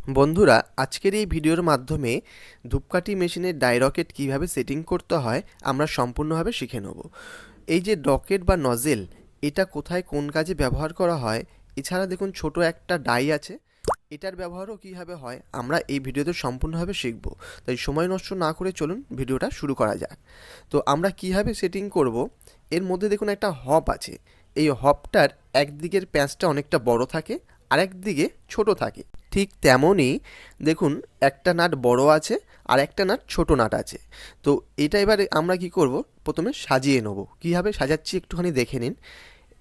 বন্ধুরা, আজকের এই ভিডিওর মাধ্যমে ধূপকাঠি মেশিনের ডাই রকেট কীভাবে সেটিং করতে হয় আমরা সম্পূর্ণভাবে শিখে নেব। এই যে রকেট বা নজেল, এটা কোথায় কোন কাজে ব্যবহার করা হয়, এছাড়া দেখুন ছোট একটা ডাই আছে, এটার ব্যবহারও কীভাবে হয় আমরা এই ভিডিওতে সম্পূর্ণভাবে শিখব। তাই সময় নষ্ট না করে চলুন ভিডিওটা শুরু করা যাক। তো আমরা কীভাবে সেটিং করব, এর মধ্যে দেখুন একটা হব আছে। এই হবটার একদিকের প্যাঁচটা অনেকটা বড় থাকে, আরেক দিকে ছোট থাকে। ঠিক তেমনই দেখুন একটা নাট বড় আছে আর একটা নাট ছোট নাট আছে। তো এটা এবারে আমরা কি করব, প্রথমে সাজিয়ে নেব। কীভাবে সাজাচ্ছি একটুখানি দেখে নিন।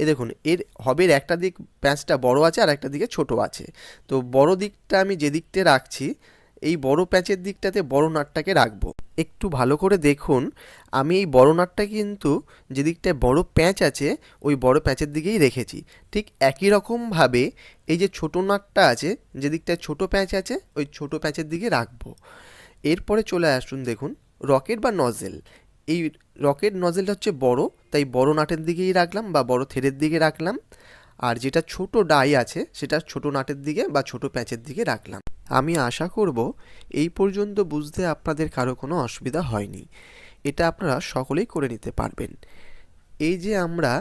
এ দেখুন, এর হবের একটা দিক প্যাঁচটা বড় আছে আর একটা দিকে ছোট আছে। তো বড় দিকটা আমি যে দিকটা রাখছি, এই বড় প্যাঁচের দিকটাতে বড় নাটটাকে রাখবো। একটু ভালো করে দেখুন, আমি এই বড় নাটটা কিন্তু যে দিকটায় বড় প্যাঁচ আছে ওই বড় প্যাঁচের দিকেই রেখেছি। ঠিক একই রকমভাবে এই যে ছোট নাটটা আছে, যে দিকটায় ছোট প্যাঁচ আছে ওই ছোট প্যাঁচের দিকে রাখবো। এরপরে চলে আসুন, দেখুন রকেট বা নজেল। এই রকেট নজেলটা হচ্ছে বড়, তাই বড় নাটের দিকেই রাখলাম বা বড় থ্রেডের দিকে রাখলাম। আর যেটা ছোট ডাই আছে সেটা ছোট নাটের দিকে বা ছোট প্যাঁচের দিকে রাখলাম। আমি আশা করব এই পর্যন্ত বুঝতে আপনাদের কারো কোনো অসুবিধা হয়নি। এটা আপনারা সকলেই করে নিতে পারবেন। এই যে আমরা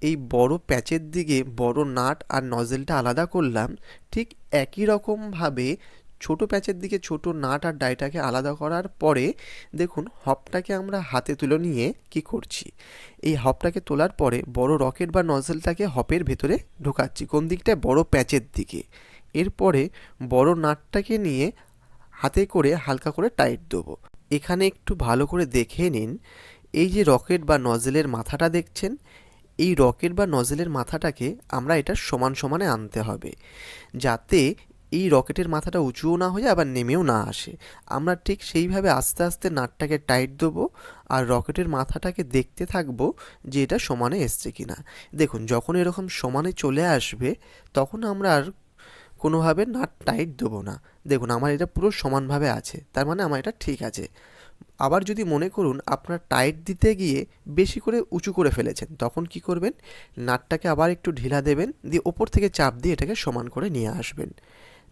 এই বড় প্যাচের দিকে বড় নাট আর নজেলটা আলাদা করলাম, ঠিক একই রকমভাবে ছোট প্যাচের দিকে ছোট নাট আর ডাইটাকে আলাদা করার পরে দেখুন হবটাকে আমরা হাতে তুলে নিয়ে কি করছি, এই হবটাকে তোলার পরে বড় রকেট বা নজেলটাকে হপের ভেতরে ঢোকাচ্ছি। কোন দিকটায়? বড় প্যাচের দিকে। এরপরে বড় নাটটাকে নিয়ে হাতে করে হালকা করে টাইট দেবো। এখানে একটু ভালো করে দেখে নিন, এই যে রকেট বা নজেলের মাথাটা দেখছেন, এই রকেট বা নজেলের মাথাটাকে আমরা এটা সমান সমানে আনতে হবে, যাতে এই রকেটের মাথাটা উঁচুও না হয়ে আবার নেমেও না আসে। আমরা ঠিক সেইভাবে আস্তে আস্তে নাটটাকে টাইট দেবো আর রকেটের মাথাটাকে দেখতে থাকবো যে এটা সমানে এসছে কিনা। দেখুন যখন এরকম সমানে চলে আসবে তখন আমরা আর কোনোভাবে নাট টাইট দেবো না। দেখুন আমার এটা পুরো সমানভাবে আছে, তার মানে আমার এটা ঠিক আছে। আবার যদি মনে করুন আপনার টাইট দিতে গিয়ে বেশি করে উঁচু করে ফেলেছেন, তখন কি করবেন, নাটটাকে আবার একটু ঢিলা দেবেন, দিয়ে ওপর থেকে চাপ দিয়ে এটাকে সমান করে নিয়ে আসবেন।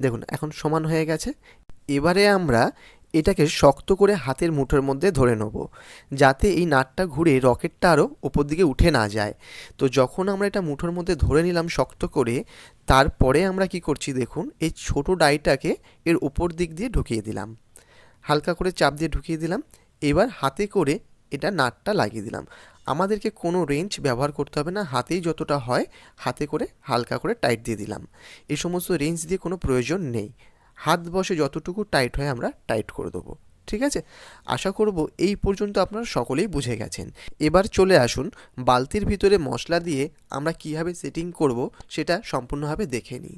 দেখুন এখন সমান হয়ে গেছে। এবারে আমরা এটাকে শক্ত করে হাতের মুঠোর মধ্যে ধরে নেব, যাতে এই নাটটা ঘুরে রকেটটা আরও ওপর দিকে উঠে না যায়। তো যখন আমরা এটা মুঠোর মধ্যে ধরে নিলাম শক্ত করে, তারপরে আমরা কি করছি দেখুন, এই ছোট ডাইটাকে এর উপর দিক দিয়ে ঢুকিয়ে দিলাম, হালকা করে চাপ দিয়ে ঢুকিয়ে দিলাম। এবার হাতে করে এটা নাটটা লাগিয়ে দিলাম। আমাদেরকে কোনো রেঞ্জ ব্যবহার করতে হবে না, হাতেই যতটা হয় হাতে করে হালকা করে টাইট দিয়ে দিলাম। এই সমস্ত রেঞ্জ দিয়ে কোনো প্রয়োজন নেই, হাত বসে যতটুকু টাইট হয় আমরা টাইট করে দেবো। ঠিক আছে, আশা করব এই পর্যন্ত আপনারা সকলেই বুঝে গেছেন। এবার চলে আসুন বালতির ভিতরে মশলা দিয়ে আমরা কীভাবে সেটিং করব সেটা সম্পূর্ণভাবে দেখে নিই।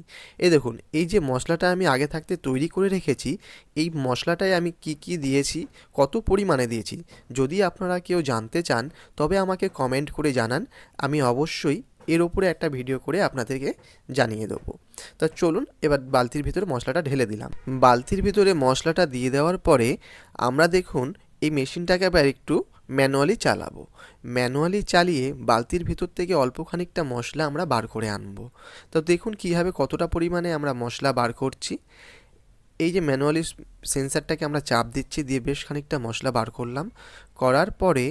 দেখুন এই যে মশলাটা আমি আগে থাকতে তৈরি করে রেখেছি, এই মশলাটায় আমি কি কি দিয়েছি, কত পরিমাণে দিয়েছি, যদি আপনারা কেউ জানতে চান তবে আমাকে কমেন্ট করে জানান, আমি অবশ্যই এর ওপরে একটা ভিডিও করে আপনাদেরকে জানিয়ে দেবো। তা চলুন এবার বালতির ভিতরে মশলাটা ঢেলে দিলাম। বালতির ভিতরে মশলাটা দিয়ে দেওয়ার পরে আমরা দেখুন এই মেশিনটাকে আবার একটু ম্যানুয়ালি চালাবো। ম্যানুয়ালি চালিয়ে বালতির ভিতর থেকে অল্প খানিকটা মশলা আমরা বার করে আনবো। তো দেখুন কীভাবে কতটা পরিমাণে আমরা মশলা বার করছি। এই যে ম্যানুয়ালি সেন্সারটাকে আমরা চাপ দিচ্ছি, দিয়ে বেশ খানিকটা মশলা বার করলাম। করার পরে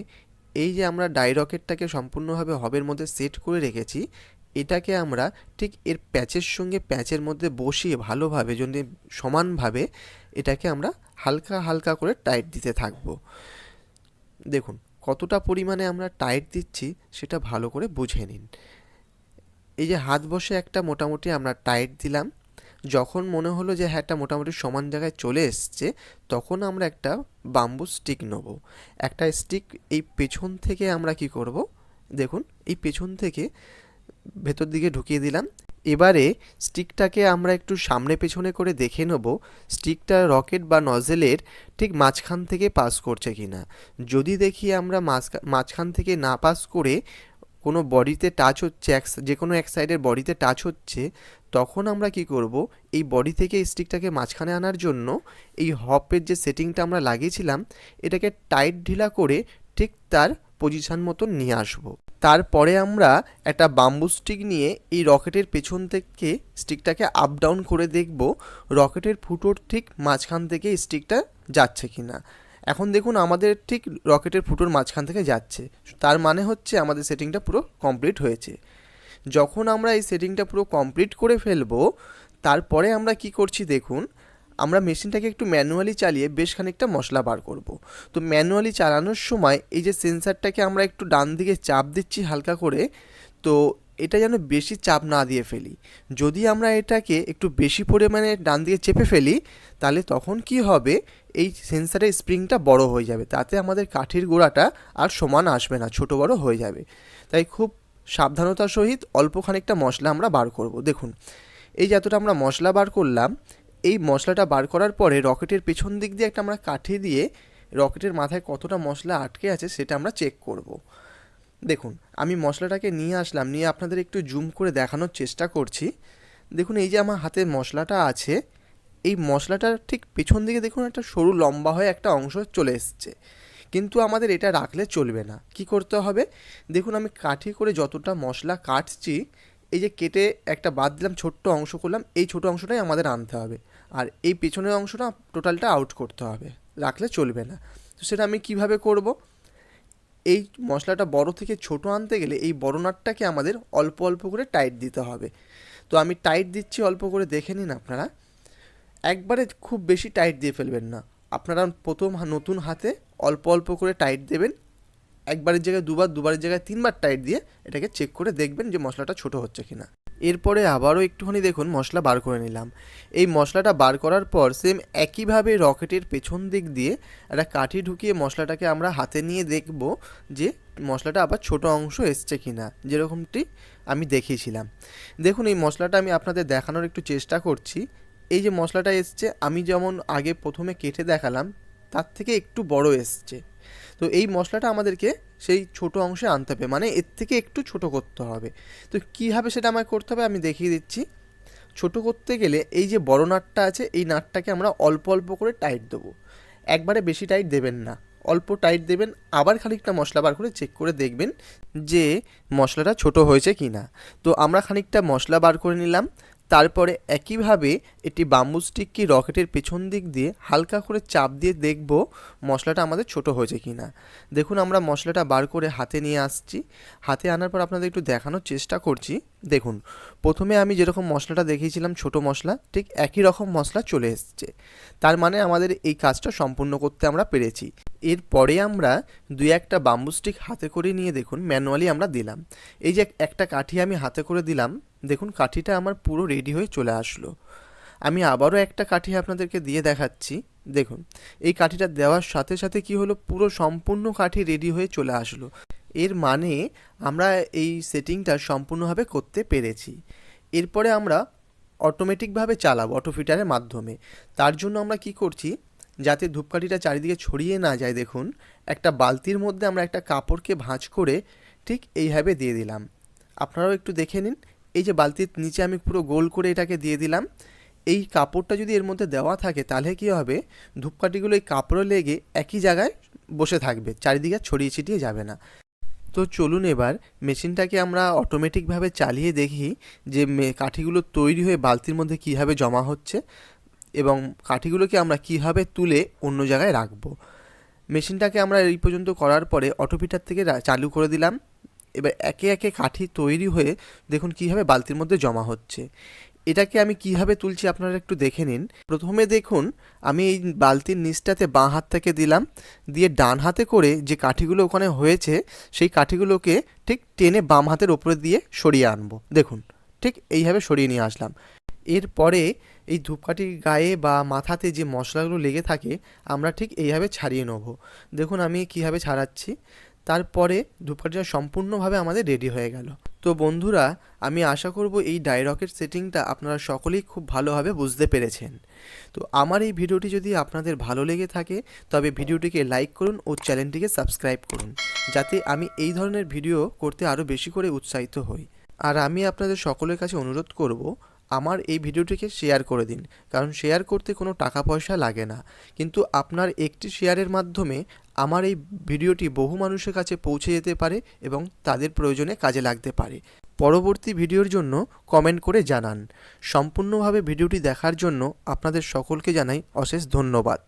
এই যে আমরা ডাই রকেটটাকে সম্পূর্ণভাবে হবের মধ্যে সেট করে রেখেছি, এটাকে আমরা ঠিক এর প্যাচের সঙ্গে প্যাচের মধ্যে বসিয়ে ভালোভাবে যদি সমানভাবে এটাকে আমরা হালকা হালকা করে টাইট দিতে থাকবো। দেখুন কতটা পরিমাণে আমরা টাইট দিচ্ছি সেটা ভালো করে বুঝে নিন। এই যে হাত বসে একটা মোটামুটি আমরা টাইট দিলাম, যখন মনে হলো যে হ্যাঁ একটা মোটামুটি সমান জায়গায় চলে এসছে, তখন আমরা একটা বাম্বু স্টিক নেব। একটা স্টিক এই পেছন থেকে আমরা কি করব, দেখুন এই পেছন থেকে ভেতর দিকে ঢুকিয়ে দিলাম। এবারে স্টিকটাকে আমরা একটু সামনে পেছনে করে দেখে নেব স্টিকটা রকেট বা নজেলের ঠিক মাঝখান থেকে পাস করছে কি না। যদি দেখি আমরা মাঝখান থেকে না পাস করে কোনো বডিতে টাচ হচ্ছে, যে কোনো এক সাইডের বডিতে টাচ হচ্ছে, তখন আমরা কি করব, এই বডি থেকে স্টিকটাকে মাঝখানে আনার জন্য এই হপের যে সেটিংটা আমরা লাগিয়েছিলাম এটাকে টাইট ঢিলা করে ঠিক তার পজিশান মতন নিয়ে আসবো। তারপরে আমরা একটা বাম্বু স্টিক নিয়ে এই রকেটের পেছন থেকে স্টিকটাকে আপ ডাউন করে দেখব রকেটের ফুটোর ঠিক মাঝখান থেকে স্টিকটা যাচ্ছে কি না। এখন দেখুন আমাদের ঠিক রকেটের ফুটোর মাঝখান থেকে যাচ্ছে, তার মানে হচ্ছে আমাদের সেটিংটা পুরো কমপ্লিট হয়েছে। যখন আমরা এই সেটিংটা পুরো কমপ্লিট করে ফেলবো, তারপরে আমরা কি করছি দেখুন, আমরা মেশিনটাকে একটু ম্যানুয়ালি চালিয়ে বেশ খানিকটা মশলা বার করব। তো ম্যানুয়ালি চালানোর সময় এই যে সেন্সারটাকে আমরা একটু ডান দিকে চাপ দিচ্ছি হালকা করে, তো এটা যেন বেশি চাপ না দিয়ে ফেলি। যদি আমরা এটাকে একটু বেশি পরিমাণে ডান দিকে চেপে ফেলি, তাহলে তখন কি হবে, এই সেন্সারের স্প্রিংটা বড় হয়ে যাবে, তাতে আমাদের কাঠির গোড়াটা আর সমান আসবে না, ছোট বড় হয়ে যাবে। তাই খুব সাবধানতার সহিত অল্প খানিকটা মশলা আমরা বার করব। দেখুন এই যে এতটা আমরা মশলা বার করলাম, এই মশলাটা বার করার পরে রকেটের পেছন দিক দিয়ে একটা আমরা কাঠি দিয়ে রকেটের মাথায় কতটা মশলা আটকে আছে সেটা আমরা চেক করব। দেখুন আমি মশলাটাকে নিয়ে আসলাম, নিয়ে আপনাদের একটু জুম করে দেখানোর চেষ্টা করছি। দেখুন এই যে আমার হাতে মশলাটা আছে, এই মশলাটার ঠিক পেছন দিকে দেখুন একটা সরু লম্বা হয়ে একটা অংশ চলে এসছে, কিন্তু আমাদের এটা রাখলে চলবে না। কি করতে হবে দেখুন, আমি কাঠি করে যতটা মশলা কাটছি, এই যে কেটে একটা বাদ দিলাম, ছোট্ট অংশ করলাম, এই ছোট অংশটাই আমাদের আনতে হবে, আর এই পেছনের অংশটা টোটালটা আউট করতে হবে, রাখলে চলবে না। তো সেটা আমি কিভাবে করব, এই মশলাটা বড় থেকে ছোট আনতে গেলে এই বড় নাটটাকে আমাদের অল্প অল্প করে টাইট দিতে হবে। তো আমি টাইট দিচ্ছি, অল্প করে দেখে নিন আপনারা। একবারে খুব বেশি টাইট দিয়ে ফেলবেন না, আপনারা প্রথম নতুন হাতে অল্প অল্প করে টাইট দেবেন। একবারের জায়গায় দুবার, দুবারের জায়গায় তিনবার টাইট দিয়ে এটাকে চেক করে দেখবেন যে মশলাটা ছোট হচ্ছে কিনা। এরপরে আবারও একটুখানি দেখুন মশলা বার করে নিলাম। এই মশলাটা বার করার পর সেম একইভাবে রকেটের পেছন দিক দিয়ে একটা কাঠি ঢুকিয়ে মশলাটাকে আমরা হাতে নিয়ে দেখব যে মশলাটা আবার ছোট অংশ এসছে কিনা, যেরকমটি আমি দেখিয়েছিলাম। দেখুন এই মশলাটা আমি আপনাদের দেখানোর একটু চেষ্টা করছি। এই যে মশলাটা এসছে, আমি যেমন আগে প্রথমে কেটে দেখালাম তার থেকে একটু বড় এসছে। তো এই মশলাটা আমাদেরকে সেই ছোট অংশে আনতে হবে, মানে এর থেকে একটু ছোট করতে হবে। তো কীভাবে সেটা আমায় করতে হবে আমি দেখিয়ে দিচ্ছি। ছোট করতে গেলে এই যে বড় নাটটা আছে, এই নাটটাকে আমরা অল্প অল্প করে টাইট দেবো, একবারে বেশি টাইট দেবেন না, অল্প টাইট দেবেন। আবার খানিকটা মশলা বার করে চেক করে দেখবেন যে মশলাটা ছোট হয়েছে কি না। তো আমরা খানিকটা মশলা বার করে নিলাম। তারপরে একইভাবে এটি বাম্বু স্টিককে রকেটের পেছন দিক দিয়ে হালকা করে চাপ দিয়ে দেখব মশলাটা আমাদের ছোট হয়েছে কি না। দেখুন আমরা মশলাটা বার করে হাতে নিয়ে আসছি, হাতে আনার পর আপনাদের একটু দেখানোর চেষ্টা করছি। দেখুন প্রথমে আমি যেরকম মশলাটা দেখিয়েছিলাম ছোট মশলা, ঠিক একই রকম মশলা চলে এসছে, তার মানে আমাদের এই কাজটা সম্পূর্ণ করতে আমরা পেরেছি। এরপরে আমরা দুই একটা বাম্বু স্টিক হাতে করে নিয়ে দেখুন ম্যানুয়ালি আমরা দিলাম। এই যে একটা কাঠি আমি হাতে করে দিলাম, দেখুন কাঠিটা আমার পুরো রেডি হয়ে চলে আসলো। আমি আবারও একটা কাঠি আপনাদেরকে দিয়ে দেখাচ্ছি। দেখুন এই কাঠিটা দেওয়ার সাথে সাথে কি হলো, পুরো সম্পূর্ণ কাঠি রেডি হয়ে চলে আসলো। এর মানে আমরা এই সেটিংটা সম্পূর্ণভাবে করতে পেরেছি। এরপরে আমরা অটোমেটিকভাবে চালাবো অটো ফিটারের মাধ্যমে। তার জন্য আমরা কি করছি, যাতে ধূপকাঠিটা চারিদিকে ছড়িয়ে না যায়, দেখুন একটা বালতির মধ্যে আমরা একটা কাপড়কে ভাঁজ করে ঠিক এইভাবে দিয়ে দিলাম। আপনারাও একটু দেখে নিন, এই যে বালতির নিচে আমি পুরো গোল করে এটাকে দিয়ে দিলাম। এই কাপড়টা যদি এর মধ্যে দেওয়া থাকে তাহলে কী হবে, ধূপকাঠিগুলো এই কাপড়ে লেগে একই জায়গায় বসে থাকবে, চারিদিকে ছড়িয়ে ছিটিয়ে যাবে না। তো চলুন এবার মেশিনটাকে আমরা অটোমেটিকভাবে চালিয়ে দেখি যে কাঠিগুলো তৈরি হয়ে বালতির মধ্যে কীভাবে জমা হচ্ছে এবং কাঠিগুলোকে আমরা কীভাবে তুলে অন্য জায়গায় রাখবো। মেশিনটাকে আমরা এই পর্যন্ত করার পরে অটোপিটার থেকে চালু করে দিলাম। এবার একে একে কাঠি তৈরি হয়ে দেখুন কীভাবে বালতির মধ্যে জমা হচ্ছে। এটাকে আমি কীভাবে তুলছি আপনারা একটু দেখে নিন। প্রথমে দেখুন আমি এই বালতির নিচটাতে বাঁ হাত থেকে দিলাম, দিয়ে ডান হাতে করে যে কাঠিগুলো ওখানে হয়েছে সেই কাঠিগুলোকে ঠিক টেনে বাম হাতের ওপরে দিয়ে সরিয়ে আনবো। দেখুন ঠিক এইভাবে সরিয়ে নিয়ে আসলাম। এরপরে এই ধূপকাঠির গায়ে বা মাথাতে যে মশলাগুলো লেগে থাকে আমরা ঠিক এইভাবে ছাড়িয়ে নেব। দেখুন আমি কীভাবে ছাড়াচ্ছি। তারপরে ধূপকাঠিটা সম্পূর্ণভাবে আমাদের রেডি হয়ে গেল। তো বন্ধুরা আমি আশা করব এই ডাইরকেট সেটিংটা আপনারা সকলেই খুব ভালোভাবে বুঝতে পেরেছেন। তো আমার এই ভিডিওটি যদি আপনাদের ভালো লেগে থাকে তবে ভিডিওটিকে লাইক করুন ও চ্যানেলটিকে সাবস্ক্রাইব করুন, যাতে আমি এই ধরনের ভিডিও করতে আরও বেশি করে উৎসাহিত হই। আর আমি আপনাদের সকলের কাছে অনুরোধ করব, আমার এই ভিডিওটিকে শেয়ার করে দিন, কারণ শেয়ার করতে কোনো টাকা পয়সা লাগে না, কিন্তু আপনার একটি শেয়ারের মাধ্যমে আমার এই ভিডিওটি বহু মানুষের কাছে পৌঁছে যেতে পারে এবং তাদের প্রয়োজনে কাজে লাগতে পারে। পরবর্তী ভিডিওর জন্য কমেন্ট করে জানান। সম্পূর্ণভাবে ভিডিওটি দেখার জন্য আপনাদের সকলকে জানাই অশেষ ধন্যবাদ।